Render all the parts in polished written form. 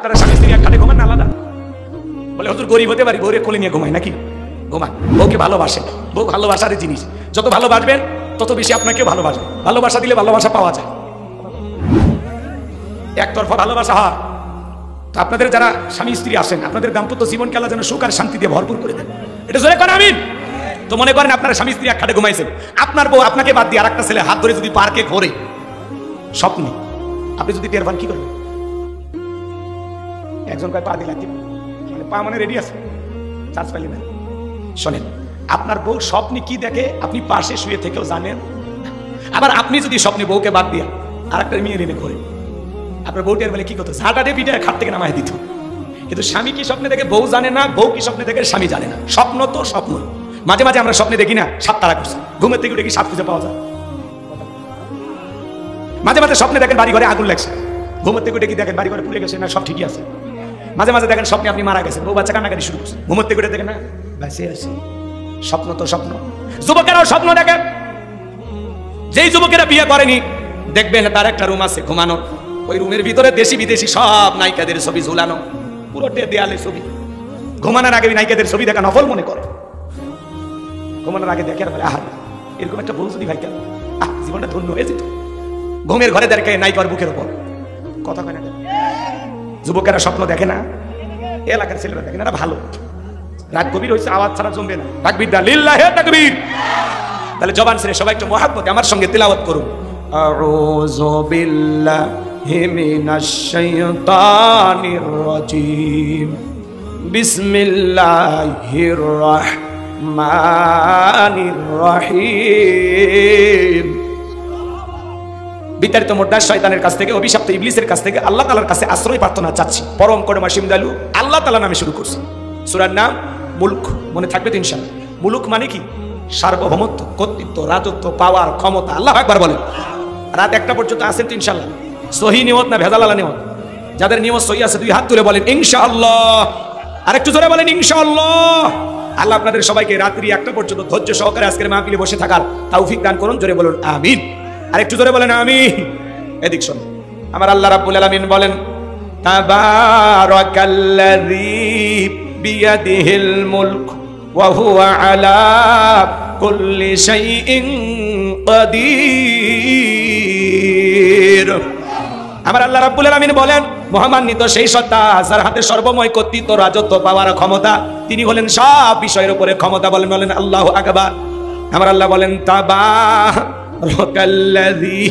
আপনারা স্বামী স্ত্রী এক খাটে ঘুমান না আলাদা? বলে হুজুর গরিব হতে পারি, বউরে কোলে নিয়ে ঘুমাই নাকি? ঘুমান। বউকে ভালোবাসেন, বউ ভালোবাসার জিনিস। যত ভালোবাসবেন তত বেশি আপনাকেও ভালোবাসবে। ভালোবাসা দিলে ভালোবাসা পাওয়া যায়। একতরফা ভালোবাসা হয়। তো আপনাদের যারা স্বামী স্ত্রী আসেন, আপনাদের দাম্পত্য জীবনকে আল্লাহ যেন সুখ আর শান্তি দিয়ে ভরপুর করে দেন। এটা জোরে করেন আমিন। তো মনে করেন আপনার স্বামী স্ত্রী এক খাটে ঘুমাইছেন, আপনার বউ আপনাকে বাদ দিয়ে আরেকটা ছেলে হাত ধরে যদি পার্কে ঘোরে স্বপ্নে, আপনি যদি টের পান কি করবেন? একজন কয় পা দিলা, মানে পা মানে রেডি আছে, চার্জ পাইলে না। শোনেন, আপনার বউ স্বপ্নে কি দেখে আপনি পাশে শুয়ে থেকেও জানেন। আবার আপনি যদি স্বপ্নে বউকে বাদ দিয়া আরেকটা মেয়ে এনে ঘোরে, আপনার বউ টের পেলে কি করতো? ঝাঁটাতে পিঠে খাট থেকে নামাই দিত। কিন্তু স্বামী কি স্বপ্নে দেখে বউ জানে না, বউ কি স্বপ্নে দেখে স্বামী জানে না। স্বপ্ন তো স্বপ্ন। মাঝে মাঝে আমরা স্বপ্নে দেখি না সাপ তারা করছে, ঘুমের থেকে উঠে কি সাপ খুঁজে পাওয়া যায়? মাঝে মাঝে স্বপ্নে দেখেন বাড়ি ঘরে আগুন লাগছে, ঘুমের থেকে উঠে কি দেখেন বাড়ি ঘরে পুড়ে গেছে না সব ঠিকই আছে? মাঝে মাঝে দেখেন স্বপ্নে আপনি মারা গেছেন, বউ বাচ্চা কান্নাকাটি শুরু করছে, ঘুমের থেকে উঠে দেখেন না বেঁচে আছি। স্বপ্ন তো স্বপ্ন। যুবকেরাও স্বপ্ন দেখে। যেই যুবকেরা বিয়ে করেনি দেখবেন তার একটা রুম আছে ঘুমানো, ওই রুমের ভিতরে দেশি বিদেশি সব নায়িকাদের ছবি ঝুলানো, পুরোটে দেয়ালে ছবি। ঘুমানোর আগে নায়িকাদের ছবি দেখা নফল মনে করে। ঘুমানোর আগে দেখে আর বলে আহার এরকম একটা বউ যদি ভাই কেন, জীবনটা ধন্য হয়ে যেত। ঘুমের ঘরে দেখে নায়িকার বুকের উপর কথা কয় না। যুবকেরা স্বপ্ন দেখে না, এলাকার ছেলেরা দেখে না, ভালো। রাত গভীর হয়েছে, আওয়াজ ছাড়া জমবে না। তাকবীর দা লিল্লাহি তাকবীর। তাহলে জবান ছেড়ে সবাই একটু মহব্বতে আমার সঙ্গে তিলাওয়াত করুন। আউযু বিল্লাহি মিনাশ শাইতানির রাজীম। বিসমিল্লাহির রাহমানির রহিম। বিতাড়িত মোর্দার শয়তানের কাছ থেকে, অভিশপ্ত ইবলিসের কাছ থেকে আল্লাহ তাআলার কাছে আশ্রয় প্রার্থনা চাচ্ছি। পরম করুণা সীমদয়ালু আল্লাহ তাআলা নামে শুরু করছি। সূরার নাম মুলক। মনে থাকবে তো ইনশাআল্লাহ। মুলক মানে কি? সার্বভৌমত্ব, কর্তৃত্ব, রাজত্ব, পাওয়ার, ক্ষমতা। আল্লাহু আকবার বলেন। রাত 1টা পর্যন্ত আছেন তো ইনশাআল্লাহ? সহি নিয়ত না ভেজাল আলা নিয়ত? যাদের নিয়ত সহি আছে দুই হাত তুলে বলেন ইনশাআল্লাহ। আরেকটু জোরে বলেন ইনশাআল্লাহ। আল্লাহ আপনাদের সবাইকে রাত্রি 1টা পর্যন্ত ধৈর্য সহকারে আজকের মাহফিলে বসে থাকার তৌফিক দান করুন। জোরে বলুন আমিন। আরেকটু জোরে বলেন আমিন। এদিক শুনুন, আমার আল্লাহ রাব্বুল আলামিন বলেন তাবারাকাল্লাযী বিয়াদিহিল মুলক ওয়া হুয়া আলা কুল্লি শাইইন কাদির। আমার আল্লাহ রাব্বুল আলামিন বলেন মহামান্বিত সেই সত্তা যার হাতে সর্বময় কর্তৃত্ব, রাজত্ব, পাওয়ার, ক্ষমতা। তিনি হলেন সব বিষয়ের উপরে ক্ষমতা। বলেন আল্লাহু আকবার। আমার আল্লাহ বলেন তাবারাকাল্লাযী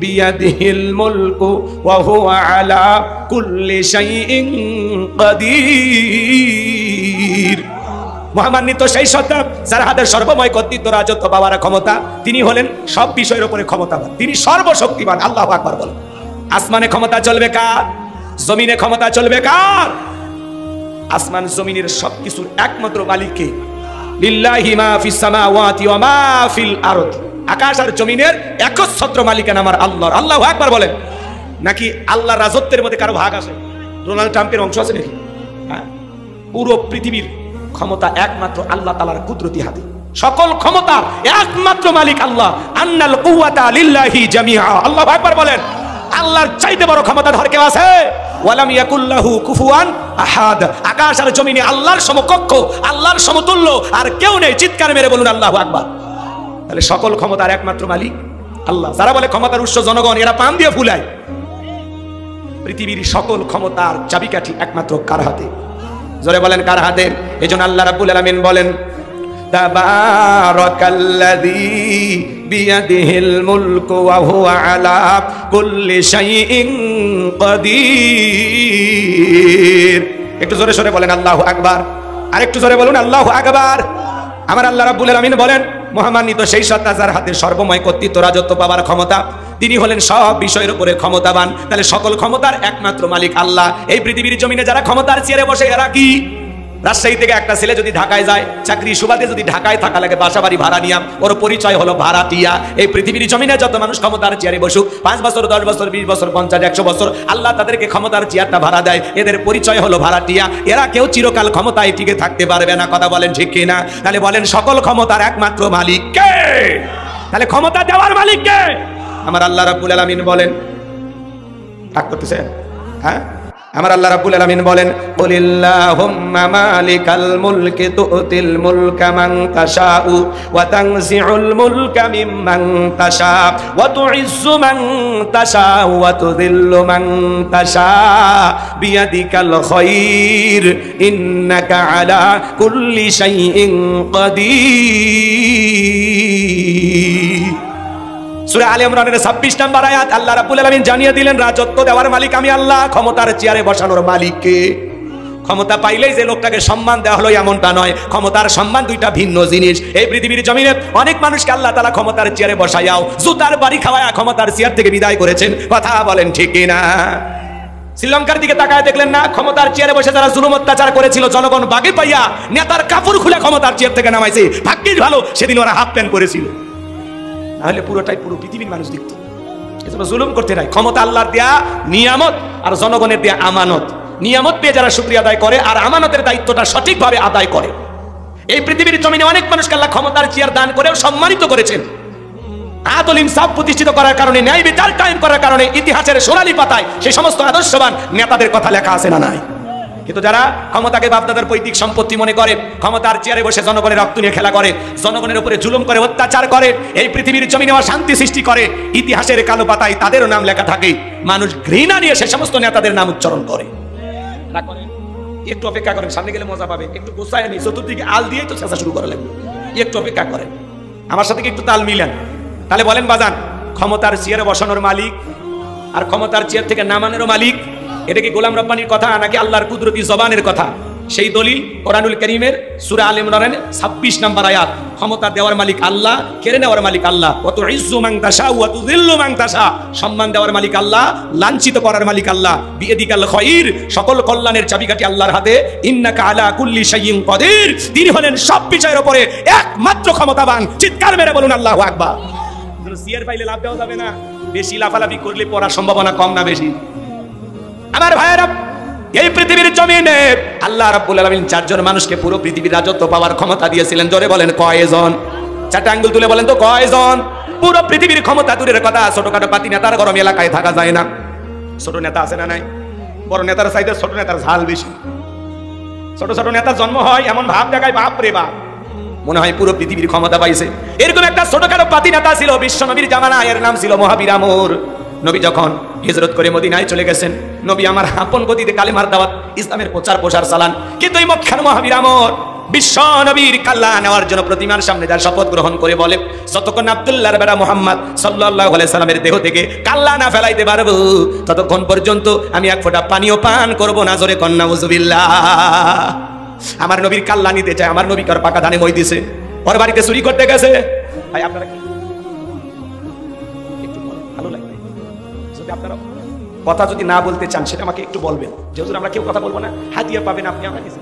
বিয়াদিহিল মুলকু ওয়া হুয়া আলা কুল্লি শাইইন কাদির। মহামান্বিত সেই সত্তা যার হাতে সর্বময় কর্তৃত্ব, রাজত্ব, পাওয়ার, ক্ষমতা। তিনি হলেন সব বিষয়ের উপরে ক্ষমতাবান। তিনি সর্বশক্তিমান। আল্লাহু আকবার বলেন। আসমানে ক্ষমতা চলবে কার? জমিনে ক্ষমতা চলবে কার? আসমান জমিনের সবকিছুর একমাত্র মালিক কে? লিল্লাহি মা ফিস সামাওয়াতি ওয়া মা ফিল আরদ। আকাশ আর জমিনের একচ্ছত্র মালিকান আমার আল্লাহর। আল্লাহু আকবার বলেন। নাকি আল্লাহর রাজত্বের মধ্যে কারো ভাগ আছে? ডোনাল্ড ট্রাম্পের অংশ আছে নাকি? হ্যাঁ, পুরো পৃথিবীর ক্ষমতা একমাত্র আল্লাহ তাআলার কুদরতি হাতে। সকল ক্ষমতা একমাত্র মালিক আল্লাহ। আন্নাল কুওয়াতা লিল্লাহি জামিআ। আল্লাহু আকবার বলেন। আল্লাহর চাইতে বড় ক্ষমতাধর কেউ আছে? ওয়ালাম ইয়াকুল্লাহু কুফুয়ান আহাদ। আকাশ আর জমিনে আল্লাহর সমকক্ষ, আল্লাহর সমতুল্য আর কেউ নেই। চিৎকার মেরে বলুন আল্লাহু আকবার। তাহলে সকল ক্ষমতার একমাত্র মালিক আল্লাহ। যারা বলে ক্ষমতার উৎস জনগণ, এরা পান দিয়ে ফুলায়। পৃথিবীর সকল ক্ষমতার চাবিকাঠি একমাত্র কার হাতে? জোরে বলেন কার হাতে? এজন্য আল্লাহ রাব্বুল আলামিন বলেন তাবারাকাল্লাযী বিয়াদিহিল মুলকু ওয়া হুয়া আলা কুল্লি শাইইন কাদির। একটু জোরে সরে বলেন আল্লাহু আকবার। আরেকটু জোরে বলুন আল্লাহু আকবার। আমার আল্লাহ রাব্বুল আলামিন বলেন মহামান্বিত সেই সত্তা যার হাতে সর্বময় কর্তৃত্ব, রাজত্ব, পাওয়ার, ক্ষমতা। তিনি হলেন সব বিষয়ের উপরে ক্ষমতাবান। তাহলে সকল ক্ষমতার একমাত্র মালিক আল্লাহ। এই পৃথিবীর জমিনে যারা ক্ষমতার চেয়ারে বসে এরা কি? রাজশাহী থেকে একটা ছেলে যদি ঢাকায় যায়, চাকরি সুবাদে যদি ঢাকায় থাকা লাগে, বাসা বাড়ি ভাড়া নিয়া, ওর পরিচয় হলো ভাড়াটিয়া। এই পৃথিবীর জমিনে যত মানুষ ক্ষমতার চেয়ারে বসুক, 5 বছর, 10 বছর, 20 বছর, 50, 100 বছর, আল্লাহ তাদেরকে ক্ষমতার চেয়ারটা ভাড়া দেয়। এদের পরিচয় হলো ভাড়াটিয়া। এরা কেউ চিরকাল ক্ষমতায় টিকে থাকতে পারবে না। কথা বলেন ঠিক কিনা? তাহলে বলেন সকল ক্ষমতার একমাত্র মালিক কে? তাহলে ক্ষমতা দেওয়ার মালিক কে? আমার আল্লাহ রাব্বুল আলামিন বলেন। রাগ করতেছেন? হ্যাঁ, আমার আল্লাহ রাব্বুল আলামিন বলেন, কুলিল্লাহুম্মা মালিকাল মুলকি তুতিল মুলকা মান তাশাউ ওয়া তানজিউল মুলকা মিম্মান তাশা ওয়া তুইজ্জু মান তাশা ওয়া তুযিল্লু মান তাশা বিয়াদিকাল খায়র ইন্নাকা আলা কুল্লি শাইইন কাদির। সূরা আলে ইমরানের 26 নম্বর আয়াত আল্লাহ রাব্বুল আলামিন জানিয়ে দিলেন, রাজত্ব দেওয়ার মালিক আমি আল্লাহ, ক্ষমতার চেয়ারে বসানোর মালিক কে? ক্ষমতা পাইলেই যে লোকটাকে সম্মান দেওয়া হলো এমনটা নয়, ক্ষমতার সম্মান দুইটা ভিন্ন জিনিস। এই পৃথিবীর জমিনে অনেক মানুষকে আল্লাহ তাআলা ক্ষমতার চেয়ারে বসায়াও জুতার বাড়ি খাওয়ায়া ক্ষমতার চেয়ার থেকে বিদায় করেছেন। কথা বলেন ঠিক কিনা? শ্রীলঙ্কার দিকে তাকায় দেখলেন না, ক্ষমতার চেয়ারে বসে যারা জুলুম অত্যাচার করেছিল জনগণ বাগে পাইয়া নেতার কাপড় খুলে ক্ষমতার চেয়ার থেকে নামাইছে। ভাগ্যিস ভালো সেদিন ওরা হাফ প্যান্ট পরেছিল, নাহলে পুরো পৃথিবীর মানুষ দেখত। এজন্য জুলুম করতে নাই। ক্ষমতা আল্লাহর দেয়া নিয়ামত আর জনগণের দেয়া আমানত। নিয়ামত পেয়ে যারা শুকরিয়া আদায় করে আর আমানতের দায়িত্বটা সঠিকভাবে আদায় করে, এই পৃথিবীর জমিনে অনেক মানুষকে আল্লাহ ক্ষমতার চেয়ার দান করেও সম্মানিত করেছেন। আদল ইনসাফ প্রতিষ্ঠিত করার কারণে, ন্যায় বিচার কায়েম করার কারণে ইতিহাসের সোনালী পাতায় সেই সমস্ত আদর্শবান নেতাদের কথা লেখা আছে না নাই? কিন্তু যারা ক্ষমতাকে বাপদাদার পৈতৃক সম্পত্তি মনে করে, ক্ষমতার চেয়ারে বসে জনগণের রক্ত নিয়ে খেলা করে, জনগণের উপরে জুলুম করে, অত্যাচার করে, এই পৃথিবীর জমিনে অশান্তি সৃষ্টি করে, ইতিহাসের কালো পাতায় তাদেরও নাম লেখা থাকে। মানুষ ঘৃণা নিয়ে সে সমস্ত নেতাদের নাম উচ্চারণ করে। একটু অপেক্ষা করেন, সামনে গেলে মজা পাবে। একটু গোসায় নি, চতুর্দিকে আল দিয়েই তো চেষ্টা শুরু করা লাগবে। একটু অপেক্ষা করেন, আমার সাথে একটু তাল মিলান। তাহলে বলেন বাজান, ক্ষমতার চেয়ারে বসানোর মালিক আর ক্ষমতার চেয়ার থেকে নামানোর মালিক, এটা কি গোলাম রব্বানির কথা নাকি আল্লাহর কুদরতি জবানের কথা? সেই দলিল কোরআনুল কারীমের সূরা আলে ইমরানের 26 নম্বর আয়াত। ক্ষমতা দেওয়ার মালিক আল্লাহ, কেড়ে নেওয়ার মালিক আল্লাহ। ওয়া তুইজ্জু মান তাশা ওয়া তুযিল্লু মান তাশা, সম্মান দেওয়ার মালিক আল্লাহ, লাঞ্ছিত করার মালিক আল্লাহ। বিয়াদিকাল খায়র, সকল কল্যাণের চাবিকাঠি আল্লাহর হাতে। ইন্নাকা আলা কুল্লি শাইইন কাদির, তিনি হলেন সব বিষয়ের উপরে একমাত্র ক্ষমতাবান। চিৎকার মেরে বলুন আল্লাহু আকবার। সিয়ার পাইলে লাভ দেওয়া যাবে না, বেশি লাফালাফি করলে পড়ার সম্ভাবনা কম না বেশি? আমার ভাইয়েরা, এই পৃথিবীর জমিনে আল্লাহ রাব্বুল আলামিন চারজন মানুষকে পুরো পৃথিবীর রাজত্ব পাওয়ার ক্ষমতা দিয়েছিলেন। জোরে বলেন কয়জন? চারটা আঙ্গুল তুলে বলেন তো কয়জন? পুরো পৃথিবীর ক্ষমতা দূরের কথা, ছোটখাটো পাতি নেতার গরম এলাকায় থাকা যায় না। ছোট নেতা আছে না নাই? বড় নেতার চাইতে ছোট নেতার ঝাল বেশি। ছোট ছোট নেতার জন্ম হয় এমন ভাব দেখায়, বাপ রে বাপ, মনে হয় পুরো পৃথিবীর ক্ষমতা পাইছে। এরকম একটা ছোটখাটো পাতি নেতা ছিল বিশ্ব নবীর জামানায়, এর নাম ছিল মহাবীর আমর। নবী যখন হিজরত করে মদিনায় চলে গেছেন, নবী আমার আপন গতিতে কালেমার দাওয়াত, ইসলামের প্রচার প্রসার চালান। কিন্তু এই মক্কার মহাবীর আমর বিশ্ব নবীর কাল্লা নেওয়ার জন্য প্রতিমার সামনে যার শপথ গ্রহণ করে বলে, যতক্ষণ আব্দুল্লাহর বেটা মুহাম্মদ সাল্লাল্লাহু আলাইহি সাল্লামের দেহ থেকে কাল্লা না ফেলাইতে পারবো, ততক্ষণ পর্যন্ত আমি এক ফোঁটা পানিও পান করব না। জোরে কন্যা নাউজুবিল্লাহ। আমার নবীর কাল্লা নিতে চায়, আমার নবী কার পাকা ধানে মই দিছে, ওর বাড়িতে চুরি করতে গেছে। ভাই আপনারা কি একটু ভালো লাগবে যদি আপনারা কথা যদি না বলতে চান সেটা আমাকে একটু বলবেন, যে হুজুর আমরা কেউ কথা বলবো না, হাতিয়া পাবেন আপনি আমার কাছে,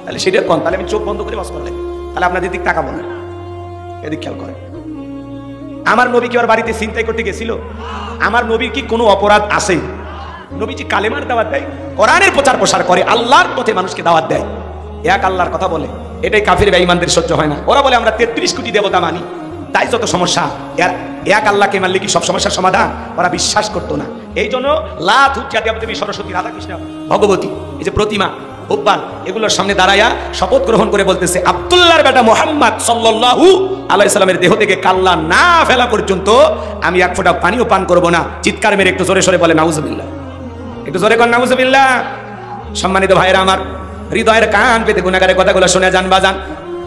তাহলে সেটা কোন, তাহলে আমি চোখ বন্ধ করে ওয়াজ করা লাগবে, তাহলে আপনাদের দিক তাকাবো না। এদিক খেয়াল করেন, আমার নবী কি ওর বাড়িতে ছিনতাই করতে গেছিল? আমার নবীর কি কোনো অপরাধ আছে? নবীজি কালেমার দাওয়াত দেয়, কোরআনের প্রচার প্রসার করে, আল্লাহর পথে মানুষকে দাওয়াত দেয়, এক আল্লাহর কথা বলে। এটাই কাফির বেঈমানদের সহ্য হয় না। ওরা বলে আমরা 33 কোটি দেবতা মানি, তাই যত সমস্যা। এক আল্লাহকে মানলে কি সব সমস্যার সমাধান? ওরা বিশ্বাস করতো না। এই জন্য লাত, উজ্জা, দেবদেবী, সরস্বতী, রাধাকৃষ্ণ, ভগবতী, এই যে প্রতিমা, হুব্বাল, এগুলোর সামনে দাঁড়ায়া শপথ গ্রহণ করে বলতেছে, আব্দুল্লাহর বেটা মুহাম্মদ সাল্লাল্লাহু আলাইহি সাল্লামের দেহ থেকে কাল্লা না ফেলা পর্যন্ত আমি এক ফোঁটা পানিও পান করব না। চিৎকার মেরে একটু জোরে সরে বলে নাউজুবিল্লাহ। একটু জোরে কর নাউজুবিল্লাহ। সম্মানিত ভাইরা আমার, হৃদয়ের কান পেতে গুনাহগারের কথাগুলো শুনে যান বাজান।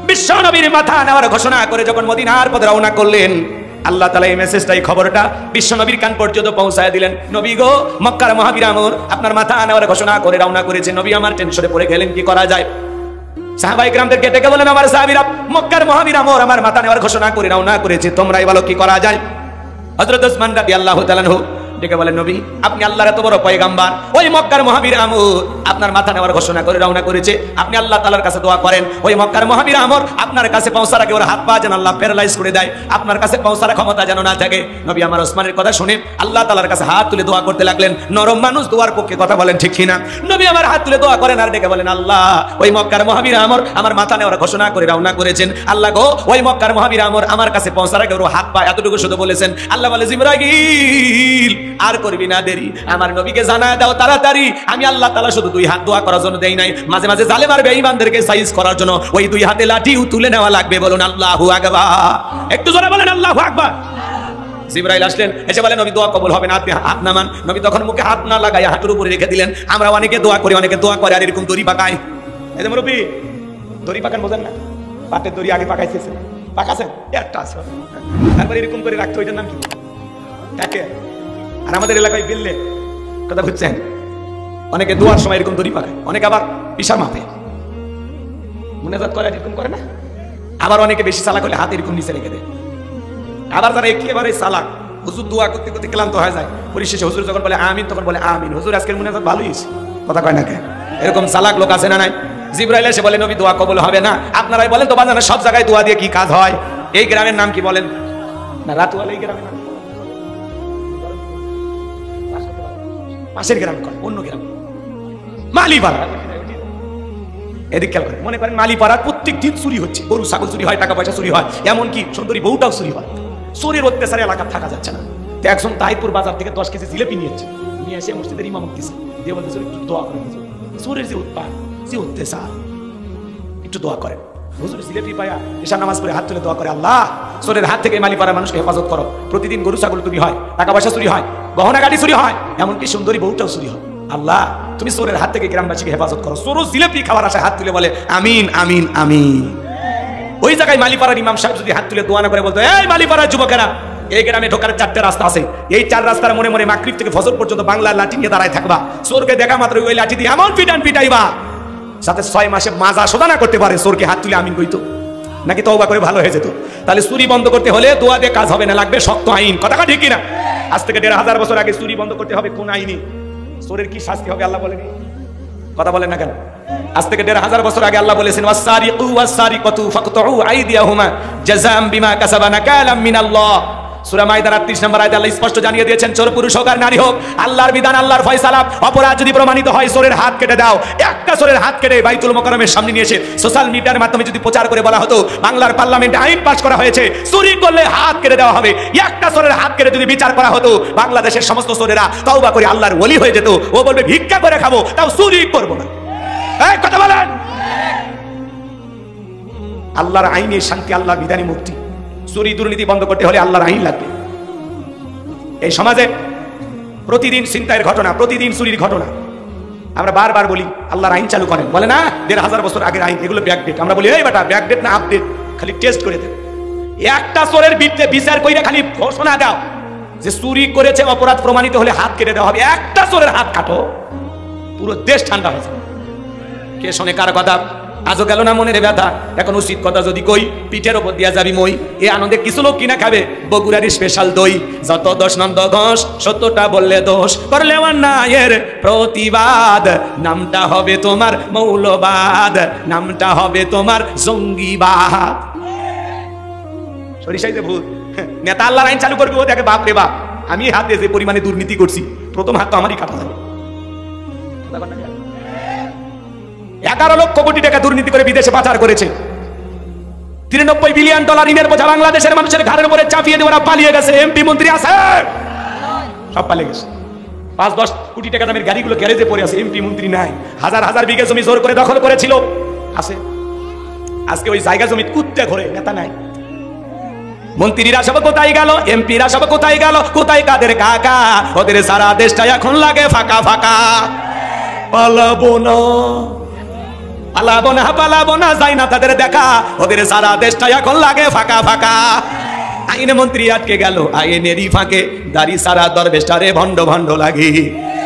বিশ্ব নবীর মাথা নেওয়ার ঘোষণা করে যখন মদিনার পথে রওনা করলেন, আল্লাহ তাআলা এই মেসেজটা, এই খবরটা বিশ্ব নবীর কান পর্যন্ত পৌঁছায় দিলেন। নবী গো, মক্কার মহাবীর আমর আপনার মাথা নেওয়ার ঘোষণা করে রওনা করেছে। নবী আমার টেনশনে পড়ে গেলেন, কি করা যায়? সাহাবায়ে কিরামদেরকে ডেকে বলেন, আমার সাহাবীরা, মক্কার মহাবীর আমর আমার মাথা নেওয়ার ঘোষণা করে রওনা করেছে, তোমরাই বলো কি করা যায়? হযরত ওসমান রাদিয়াল্লাহু তাআলা আনহু ডেকে বলেন, নবী আপনি আল্লাহর এত বড় পয়গাম্বার, ওই মক্কার মহাবীর আমর আপনার মাথা নেওয়ার ঘোষণা করে রওনা করেছে, আপনি আল্লাহ তাআলার কাছে দোয়া করেন, ওই মক্কার মহাবীর আমর আপনার কাছে পৌঁছার আগে ওর হাত পা যেন আল্লাহ প্যারালাইজ করে দেয়, আপনার কাছে পৌঁছার ক্ষমতা যেন না থাকে। নবী আমার ওসমানের কথা শুনে আল্লাহ তাআলার কাছে হাত তুলে দোয়া করতে লাগলেন। নরম মানুষ দোয়ার পক্ষে কথা বলেন, ঠিক কিনা? নবী আমার হাত তুলে দোয়া করেন আর ডেকে বলেন, আল্লাহ ওই মক্কার মহাবীর আমর আমার মাথা নেওয়ার ঘোষণা করে রওনা করেছেন, আল্লাহ গো ওই মক্কার মহাবীর আমর আমার কাছে পৌঁছার আগে ওর হাত পা এতটুকু শুধু বলেছেন। আল্লাহ বলে, জিবরাইল আর করবি না দেরি, আমার নবীকে জানায় দাও তাড়াতাড়ি। আমি আল্লাহ তাআলা শুধু দুই হাত দোয়া করার জন্য দেই নাই, মাঝে মাঝে জালেম আর বেঈমানদেরকে সাইজ করার জন্য ওই দুই হাতে লাঠিও তুলে নেওয়া লাগবে। বলুন আল্লাহু আকবার, একটু জোরে বলেন আল্লাহু আকবার। জিবরাইল আসলেন, এসে বলেন নবী দোয়া কবুল হবে না, আপনি হাত নামান। নবী তখন মুখে হাত না লাগাই হাঁটুর উপরে রেখে দিলেন। আমরা অনেকে দোয়া করি, অনেকে দোয়া করে আর এরকম দড়ি পাকায়। এই যে মুরব্বি দড়ি পাকান বোঝেন না, পাটের দড়ি আগে পাকাইতেছে, পাকাছেন একটা আছে, তারপরে এরকম করে রাখতে, ওইটার নাম কি থাকে। আর আমাদের এলাকায় বিললে কথা বুঝছেন, অনেকে দোয়ার সময় এরকম দড়ি পাকায়, অনেকে আবার পিসার মাপে মুনাজাত করে এরকম করে না, আবার অনেকে বেশি চালাক হলে হাত এরকম নিচে রেখে দেয়। আবার যারা একেবারে চালাক, হুজুর দোয়া করতে করতে ক্লান্ত হয়ে যায়, পরিশেষে হুজুর যখন বলে আমিন তখন বলে আমিন, হুজুর আজকের মুনাজাত ভালোই হয়েছে, কথা কয় না কেন? এরকম চালাক লোক আছে না নাই? জিবরাইল এসে বলে নবী দোয়া কবুল হবে না। আপনারাই বলেন তো বাজারে সব জায়গায় দোয়া দিয়ে কি কাজ হয়? এই গ্রামের নাম কি বলেন না? রাতুয়াল এই গ্রামের নাম, পাশের গ্রাম, অন্য গ্রাম মালিপাড়া। এদিক খেয়াল করেন, মনে করেন মালিপাড়ার প্রত্যেক দিন চুরি হচ্ছে, গরু ছাগল চুরি হয়, টাকা পয়সা চুরি হয়, এমনকি সুন্দরী বউটাও চুরি হয়। চোরের অত্যাচারে এলাকা থাকা যাচ্ছে না। তো একজন তাহিরপুর বাজার থেকে 10 কেজি জিলেপি নিয়েছে, নিয়ে এসে মসজিদের ইমামত দিচ্ছে, দিয়ে বলতেছে একটু দোয়া করেন, চোরের যে উৎপাদ, যে অত্যাচার, একটু দোয়া করেন। হুজুর জিলেপি পায়া ঈশার নামাজ পড়ে হাত তুলে দোয়া করে, আল্লাহ চোরের হাত থেকে মালিপাড়ার মানুষকে হেফাজত করো। প্রতিদিন গরু ছাগল চুরি হয়, টাকা পয়সা চুরি হয়, গহনা গাড়ি চুরি হয়, এমনকি সুন্দরী বউটাও চুরি হয়। আল্লাহ তুমি চোরের হাত থেকে গ্রামবাসীকে হেফাজত করো। চোর জিলেপি খাওয়ার আশায় হাত তুলে বলে আমিন আমিন আমিন। ওই জায়গায় মালিপাড়ার ইমাম সাহেব যদি হাত তুলে দোয়া না করে বলতো, এই মালিপাড়ার যুবকেরা, এই গ্রামে ঢোকার 4টে রাস্তা আছে, এই 4 রাস্তার মনে মনে মাগরিব থেকে ফজর পর্যন্ত বাংলার লাঠি নিয়ে দাঁড়ায় থাকবা, চোরকে দেখা মাত্র ওই লাঠি দিয়ে এমন পিটাইবা যাতে 6 মাসে মাজা সোজা না করতে পারে, চোরকে হাত তুলে আমিন কইতো নাকি তওবা করে ভালো হয়ে যেত। তাহলে চুরি বন্ধ করতে হলে দোয়া দিয়ে কাজ হবে না, লাগবে শক্ত আইন। কথা ঠিক কিনা? আজ থেকে 1500 বছর আগে চুরি বন্ধ করতে হবে কোন আইনি? চোরের কি শাস্তি হবে আল্লাহ বলেনি? কথা বলেন না কেন? আজ থেকে 1500 বছর আগে আল্লাহ বলেছেন ওয়াস-সারিকু ওয়াস-সারিকাতু ফাকতুউ আইদিয়াহুমা জাযাআম বিমা কাসাবা নাকালাম মিনাল্লাহ। সূরা মাইদার 38 নম্বর আয়াতে আল্লাহ স্পষ্ট জানিয়ে দিয়েছেন, চোর পুরুষ হোক আর নারী হোক, আল্লাহর বিধান, আল্লাহর ফয়সালা। অপরাধ যদি প্রমাণিত হয় চোরের হাত কেটে দাও। একটা চোরের হাত কেটে বাইতুল মোকাররমের সামনে নিয়ে এসে সোশ্যাল মিডিয়ার মাধ্যমে যদি প্রচার করে বলা হতো বাংলার পার্লামেন্টে আইন পাস করা হয়েছে চুরি করলে হাত কেটে দেওয়া হবে, একটা চোরের হাত কেটে যদি বিচার করা হতো বাংলাদেশের সমস্ত চোরেরা তওবা করে আল্লাহর ওলি হয়ে যেত। ও বলবে ভিক্ষা করে খাবো, তাও চুরি করবো না। এই কথা বলেন। আল্লাহর আইনে শান্তি, আল্লাহর বিধানে মুক্তি। চুরি দুর্নীতি বন্ধ করতে হলে আল্লাহর আইন লাগবে। এই সমাজে প্রতিদিন ছিনতাইয়ের ঘটনা, প্রতিদিন চুরির ঘটনা। আমরা বারবার বলি আল্লাহর আইন চালু করেন, বলে না 1500 বছর আগের আইন, এগুলো ব্যাকডেট। আমরা বলি এই বেটা ব্যাকডেট না আপডেট, খালি টেস্ট করে দেন। একটা চোরের বিরুদ্ধে বিচার কইরা খালি ঘোষণা দাও যে চুরি করেছে, অপরাধ প্রমাণিত হলে হাত কেটে দেওয়া হবে। একটা চোরের হাত কাটো, পুরো দেশ ঠান্ডা হয়ে যাবে। কে শোনে কার কথা? আজও গেল না মনের ব্যথা। এখন উচিত কথা যদি কই, পিঠের ওপর দিয়া যাবি মই। এই আনন্দে কিছু লোক কিনা খাবে বগুড়ার স্পেশাল দই। যত দোষ নন্দ ঘোষ, 70টা বললে দোষ, করলে অন্যায়ের প্রতিবাদ। নামটা হবে তোমার মৌলবাদ, নামটা হবে তোমার জঙ্গিবাদ। সরিষাই যে ভূত নেতা আল্লাহর আইন চালু করবে, ও দেখে বাপ রে বাপ, আমি হাতে যে পরিমাণে দুর্নীতি করছি, প্রথম হাত তো আমারই কাটা যাবে। 11 লক্ষ কোটি টাকা দুর্নীতি করে বিদেশে পাচার করেছে। 93 বিলিয়ন ডলার ঋণের বোঝা বাংলাদেশের মানুষের ঘাড়ের উপরে চাপিয়ে দিয়ে ওরা পালিয়ে গেছে। এমপি মন্ত্রী আছে, সব পালিয়ে গেছে। 5-10 কোটি টাকা দামের গাড়িগুলো গ্যারেজে পড়ে আছে, এমপি মন্ত্রী নাই। হাজার হাজার বিঘা জমি জোর করে দখল করেছিল, আছে। আজকে ওই জায়গা জমি কুত্তে ঘরে, নেতা নাই। মন্ত্রীরা সব কোথায় গেল? এমপিরা সব কোথায় গেল? কোথায় কাদের কাকা? ওদের সারা দেশটা এখন লাগে ফাঁকা ফাঁকা। পালাবো না, পালাবো না, পালাবো না, যাই না তাদের দেখা। ওদের সারা দেশটা এখন লাগে ফাঁকা ফাঁকা। আইনে মন্ত্রী আটকে গেল আইনেরই ফাঁকে, দাড়ি সারা দরবেশটারে ভণ্ড ভণ্ড লাগে।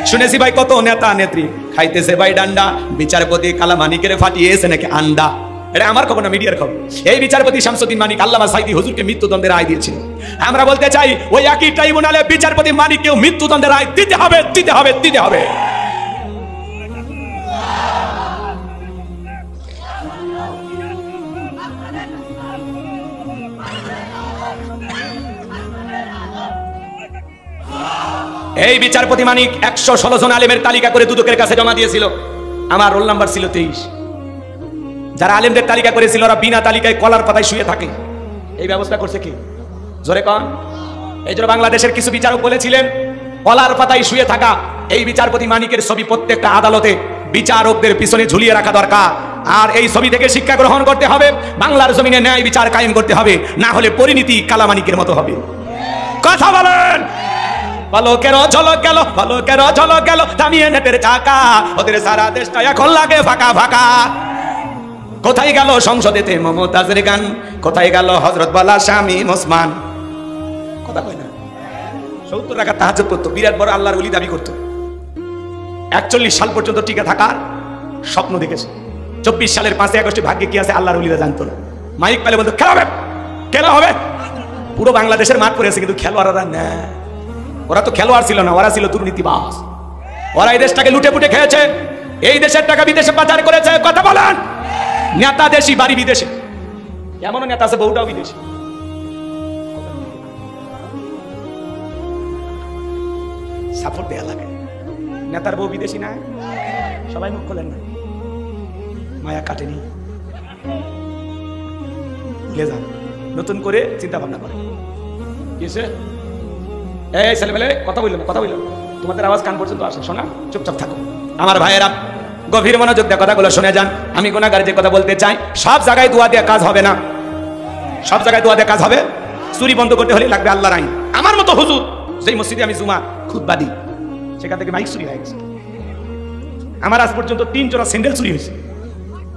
শুনেছি ভাই কত নেতা নেত্রী খাইতেছে ভাই ডান্ডা, বিচারপতি কালামানিকের ফাটিয়েছে নাকি আন্ডা। এটা আমার খবর না, মিডিয়ার খবর। এই বিচারপতি শামসুদ্দিন মানিক আল্লামা সাইদি হুজুরকে মৃত্যুদণ্ডের রায় দিয়েছিল। আমরা বলতে চাই ওই একই ট্রাইব্যুনালে বিচারপতি মানিককেও মৃত্যুদণ্ডের রায় দিতে হবে, দিতে হবে, দিতে হবে। এই বিচারপতি মানিক 116 জন আলেমের তালিকা করে দুদকের কাছে জমা দিয়েছিল। আমার রোল নাম্বার ছিল 23। যারা আলেমদের তালিকা করেছিল ওরা বিনা তালিকায় কলার পাতায় শুয়ে থাকে। এই ব্যবস্থা করছে কি? জোরে কন। এই জন্য বাংলাদেশের কিছু বিচারক বলেছিলেন কলার পাতায় শুয়ে থাকা এই বিচারপতি মানিকের ছবি প্রত্যেকটা আদালতে বিচারকদের পিছনে ঝুলিয়ে রাখা দরকার। আর এই ছবি থেকে শিক্ষা গ্রহণ করতে হবে, বাংলার জমিনে ন্যায় বিচার কায়েম করতে হবে, না হলে পরিণতি কালামানিকের মতো হবে। কথা বলেন। পলকের ঝলক গেল, পলকের ঝলক গেল, থামিয়ে নেটের চাকা, ওদের সারা দেশটা এখন লাগে ফাঁকা ফাঁকা। কোথায় গেল সংসদেতে মমতাজের গান, কোথায় গেল হযরত বালা স্বামী ওসমান? কথা কয় না। 70 টাকা তাহাজ্জুদ পড়তো, বিরাট বড় আল্লাহর ওলি দাবি করতো। 41 সাল পর্যন্ত টিকে থাকার স্বপ্ন দেখেছে। 24 সালের 5 আগস্টে ভাগ্যে কি আছে আল্লাহর ওলিরা জানতো না। মাইক পেলে বলতো খেলা হবে, খেলা হবে। পুরো বাংলাদেশের মাঠ পড়ে আছে, কিন্তু খেলোয়াড়রা না। ওরা তো খেলোয়াড় ছিল না, ওরা ছিল দুর্নীতিবাজ। ওরা এই দেশটাকে লুটে পুটে খেয়েছে, এই দেশের টাকা বিদেশে পাচার করেছে। কথা বলেন। নেতা দেশি, বাড়ি বিদেশে। এমনও নেতা আছে বউটাও বিদেশি। সাপোর্ট দেয়া লাগে। নেতার বউ বিদেশি না, সবাই মুখ খোলেন না, মায়া কাটেনি, ভুলে যান, নতুন করে চিন্তা ভাবনা করে। এই ছেলেবেলে কথা বললো না, কথা বললো না, তোমাদের আওয়াজ কান পর্যন্ত আসে, শোনা, চুপচাপ থাকো। আমার ভাইয়েরা গভীর মনোযোগ দিয়ে কথাগুলো শুনে যান। আমি গুনাহগার যে কথা বলতে চাই, সব জায়গায় দোয়া দিয়ে কাজ হবে না, সব জায়গায় দোয়া দিয়ে কাজ হবে। চুরি বন্ধ করতে হলে লাগবে আল্লাহর আইন। আমার মতো হুজুর যেই মসজিদে আমি জুমা খুতবা দিই, সেখান থেকে মাইক চুরি হয়ে গেছে। আমার আজ পর্যন্ত 3 জোড়া স্যান্ডেল চুরি হয়েছে।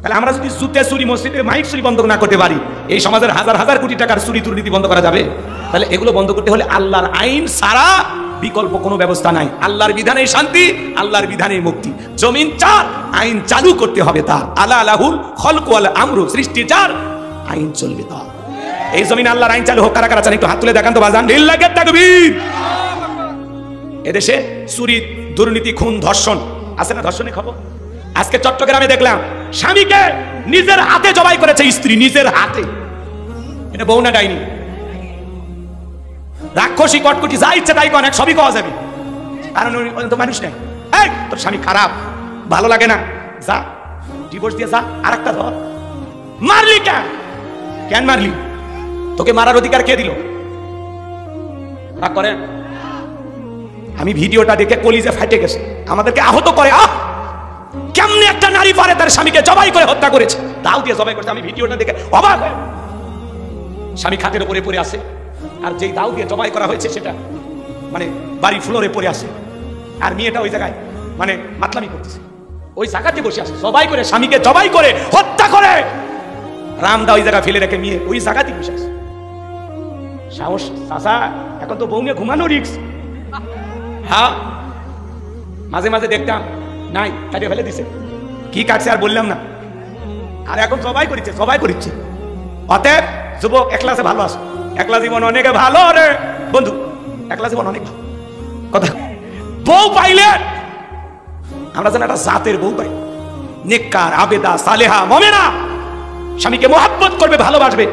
তাহলে আমরা যদি জুতে চুরি, মসজিদে মাইক চুরি বন্ধ না করতে পারি, এই সমাজের হাজার হাজার কোটি টাকার চুরি দুর্নীতি বন্ধ করা যাবে? তাহলে এগুলো বন্ধ করতে হলে আল্লাহর আইন ছাড়া বিকল্প কোনো ব্যবস্থা নাই। আল্লাহর বিধানে শান্তি, আল্লাহর বিধানে মুক্তি। জমিন চার, আইন চালু করতে হবে তার। আলা আলাহুল খলকু ওয়াল আমরু, সৃষ্টি চার, আইন চলবে তার। এই জমিন আল্লাহর আইন চালু হোক। কারা কারা চান একটু হাত তুলে দেখান তো বাজান। লিল্লাহি তাকবীর। এদেশে চুরি, দুর্নীতি, খুন, ধর্ষণ আছে না? ধর্ষণের খবর আজকে চট্টগ্রামে দেখলাম, স্বামীকে নিজের হাতে জবাই করেছে স্ত্রী, নিজের হাতে। এটা বউ না ডাইনি? রাক্ষসী, কটকটি, যা ইচ্ছে তাই কন, সবই পাওয়া যাবে, কারণ তো মানুষ নাই। এই তোর স্বামী খারাপ, ভালো লাগে না, যা ডিভোর্স দিয়ে যা, আর একটা ধর। মারলি কেন? কেন মারলি? তোকে মারার অধিকার কে দিল? রাগ করে। আমি ভিডিওটা দেখে কলিজে ফাটে গেছে, আমাদেরকে আহত করে। কেমনে একটা নারী পারে তার স্বামীকে জবাই করে হত্যা করেছে, দাও দিয়ে জবাই করেছে। আমি ভিডিওটা দেখে অবাক হয়ে, স্বামী খাটের উপরে পড়ে আছে, আর যেই দাও দিয়ে জবাই করা হয়েছে সেটা মানে বাড়ি ফ্লোরে পড়ে আছে, আর মেয়েটা ওই জায়গায় মানে মাতলামি করতেছে, ওই জায়গাতে বসে আছে। জবাই করে, স্বামীকে জবাই করে হত্যা করে, রামদা ওই জায়গা ফেলে রেখে মেয়ে ওই জায়গাতে বসে আছে। সাহস চাচা, এখন তো বউ নিয়ে ঘুমানো রিক্স। হ্যাঁ, মাঝে মাঝে দেখতাম নাই, কাটিয়ে ফেলে দিছে। কি কাটছে আর বললাম না। আর এখন সবাই করিচ্ছে, সবাই করিচ্ছে। অতএব যুবক, একলা ভালো আছে, একলা জীবন অনেকে ভালো রে বন্ধু, একলা জীবন অনেক ভালো। কথা, বউ পাইলে আমরা যেন একটা জাতের বউ পাই, নেককার, আবেদা, সালেহা, মুমিনা, স্বামীকে মোহাব্বত করবে, ভালোবাসবে,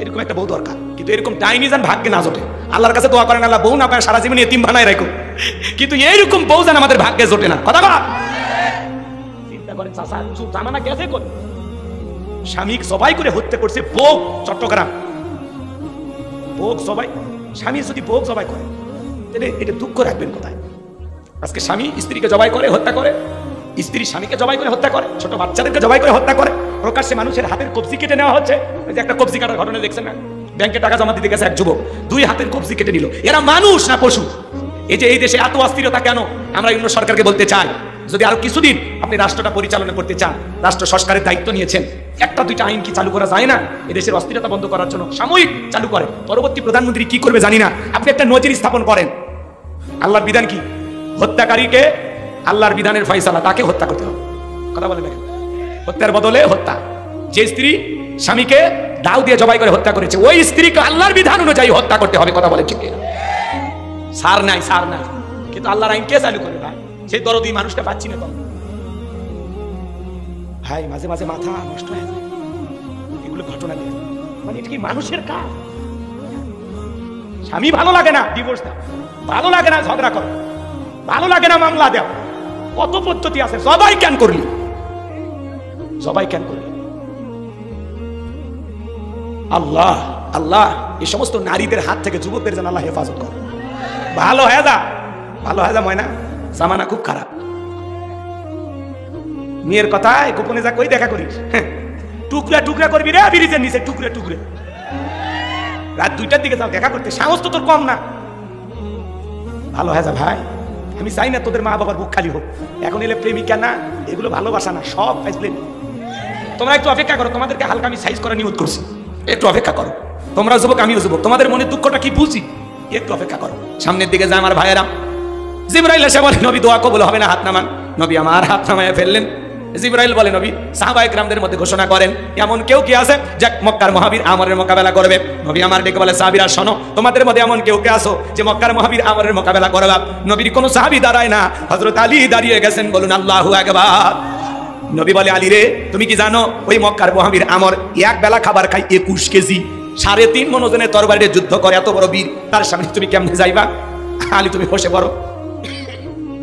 এরকম একটা বউ দরকার। কিন্তু এরকম ডাইনি যেন ভাগ্যে না জোটে। আল্লাহর কাছে দোয়া করেন, আল্লাহ বউ না পায় সারা জীবন এতিম বানায় রাখো, কিন্তু এইরকম বউ যেন আমাদের ভাগ্যে জোটে না। কথা বলা চিন্তা করেন চাচা, জামানা গেছে কোন স্বামী সবাই করে হত্যা করছে বউ। চট্টগ্রাম বউ সবাই, স্বামী যদি বউ জবাই করে তাহলে এটা দুঃখ রাখবেন কোথায়? আজকে স্বামী স্ত্রীকে জবাই করে হত্যা করে, স্ত্রী স্বামীকে জবাই করে হত্যা করে, ছোট বাচ্চাদেরকে জবাই করে হত্যা করে, প্রকাশ্যে মানুষের হাতের কবজি কেটে নেওয়া হচ্ছে। ওই যে একটা কবজি কাটার ঘটনা দেখছেন না? ব্যাংকে টাকা জমা দিতে গেছে এক যুবক, 2 হাতের কবজি কেটে নিল। এরা মানুষ না পশু? এই যে এই দেশে এত অস্থিরতা কেন? আমরা অন্য সরকারকে বলতে চাই, যদি আরো কিছুদিন আপনি রাষ্ট্রটা পরিচালনা করতে চান, রাষ্ট্র সংস্কারের দায়িত্ব নিয়েছেন, 1-2টা আইন কি চালু করা যায় না এদেশের অস্থিরতা বন্ধ করার জন্য? সাময়িক চালু করে, পরবর্তী প্রধানমন্ত্রী কি করবে জানি না, আপনি একটা নজির স্থাপন করেন। আল্লাহর বিধান কি? হত্যাকারীকে আল্লাহর বিধানের ফয়সালা, তাকে হত্যা করতে হবে। কথা বলে দেখেন, হত্যার বদলে হত্যা। যে স্ত্রী স্বামীকে দাও দিয়ে জবাই করে হত্যা করেছে, ওই স্ত্রীকে আল্লাহর বিধান অনুযায়ী হত্যা করতে হবে। কথা বলে ঠিক না? সার নাই, সার নাই, কিন্তু আল্লাহর আইন কে চালু করে ভাই? সেই দরদি মানুষটা পাচ্ছি না ভাই। মাঝে মাঝে মাথা নষ্ট হয়ে যায় এগুলো ঘটনা দেখে। মানে এটা কি মানুষের কাজ? স্বামী ভালো লাগে না ডিভোর্স দাও, ভালো লাগে না ঝগড়া করো, ভালো লাগে না মামলা দাও, কত পদ্ধতি আছে। সবাই কেন করলি? সবাই কেন করলি? আল্লাহ আল্লাহ এই সমস্ত নারীদের হাত থেকে যুবকদের যেন আল্লাহ হেফাজত করে। ভালো হয়ে যা, ভালো হয়ে যা ময়না, জামানা খুব খারাপ। মেয়ের কথায় গোপনে যা কই দেখা করিস, টুকরা টুকরা করবি রে ব্রিজের নিচে, টুকরে টুকরে। রাত 2টার দিকে যাও দেখা করতে, সাহস তো তোর কম না। ভালো হয়ে যা ভাই, আমি চাই না তোদের মা বাবার বুক খালি হোক। এখন এলে প্রেমিকা না, এগুলো ভালোবাসা না, সব ফাইজলেমি। তোমরা একটু অপেক্ষা করো, তোমাদেরকে হালকা আমি সাইজ করা নিয়ত করছি, একটু অপেক্ষা করো। তোমরা যুবক, আমিও যুবক, তোমাদের মনে দুঃখটা কি বুঝি, একটু অপেক্ষা করো। সামনের দিকে যায় আমার ভাইয়েরা। জিবরাইল এসে বলে, নবী দোয়া কবুল হবে না, হাত নামান। নবী আমার হাত নামায় ফেললেন। জিবরাইল বলে, নবী সাহাবায়ে কেরামদের মধ্যে ঘোষণা করেন এমন কেউ কি আছে যে মক্কার মহাবীর আমরের মোকাবেলা করবে। নবী আমার ডেকে বলে, সাহাবীরা শোনো, তোমাদের মধ্যে এমন কেউ কে আছো যে মক্কার মহাবীর আমরের মোকাবেলা করবে? নবীর কোনো সাহাবী দাঁড়ায় না, হযরত আলী দাঁড়িয়ে গেছেন। বলুন আল্লাহু আকবার। নবী বলে, আলী রে, তুমি কি জানো ওই মক্কার মহাবীর আমর এক বেলা খাবার খায় 21 কেজি, 3.5 মণ ওজনের তরবারিতে যুদ্ধ করে, এত বড় বীর, তার সামনে তুমি কেমনে যাইবা? আলী তুমি বসে পড়ো।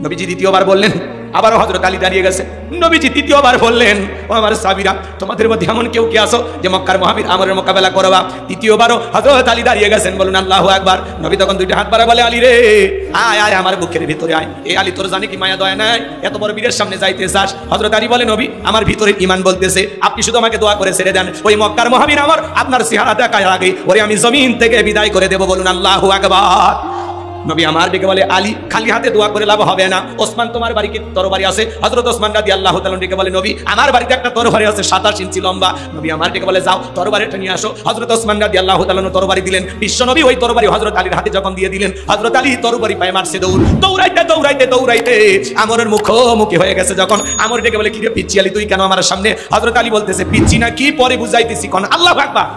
নবীজি দ্বিতীয়বার বললেন, আবারও হযরত আলী দাঁড়িয়ে গেছে। নবীজি তৃতীয়বার বললেন, ও আমার সাহাবীরা, তোমাদের মধ্যে এমন কেউ কি আছো যে মক্কার মহাবীর আমরের মোকাবেলা করবা? তৃতীয়বারও হযরত আলী দাঁড়িয়ে গেছেন। বলুন আল্লাহু আকবার। নবী তখন 2টা হাত বাড়া বলে, আলী রে, আয় আয় আমার বুকের ভিতরে আয়। এই আলী, তোর জানে কি মায়া দয়া নাই? এত বড় বীরের সামনে যাইতে চাস? হযরত আলী বলে, নবী আমার ভিতরে ঈমান বলতেছে, আপনি শুধু আমাকে দোয়া করে ছেড়ে দেন, ওই মক্কার মহাবীর আমর আপনার চেহারা দেখার আগে ওরে আমি জমিন থেকে বিদায় করে দেব। বলুন আল্লাহু আকবার। নবী আমার ডেকে বলে, আলী খালি হাতে দোয়া করে লাভ হবে না। ওসমান তোমার বাড়ি কি তরবারি আছে? হযরত ওসমান রাদিয়াল্লাহু তাআলা ডেকে বলে, নবী আমার বাড়িতে একটা তরবারি আছে 27 ইঞ্চি লম্বা। নবী আমার ডেকে বলে, যাও তরবারিটা নিয়ে আসো। হযরত ওসমান রাদিয়াল্লাহু তাআলা তরবারি দিলেন। বিশ্ব নবী ওই তরবারি হযরত আলীর হাতে যখন দিয়ে দিলেন, হযরত আলী তরবারি পায়ে মারছে দৌড়। দৌড়াইতে দৌড়াইতে দৌড়াইতে আমরের মুখোমুখি হয়ে গেছে। যখন আমর ডেকে বলে, কি রে পিচ্চি আলী, তুই কেন আমার সামনে? হযরত আলী বলতেছে, পিচ্চি না কি পরে বুঝাইতেছি, কোন আল্লাহু আকবার।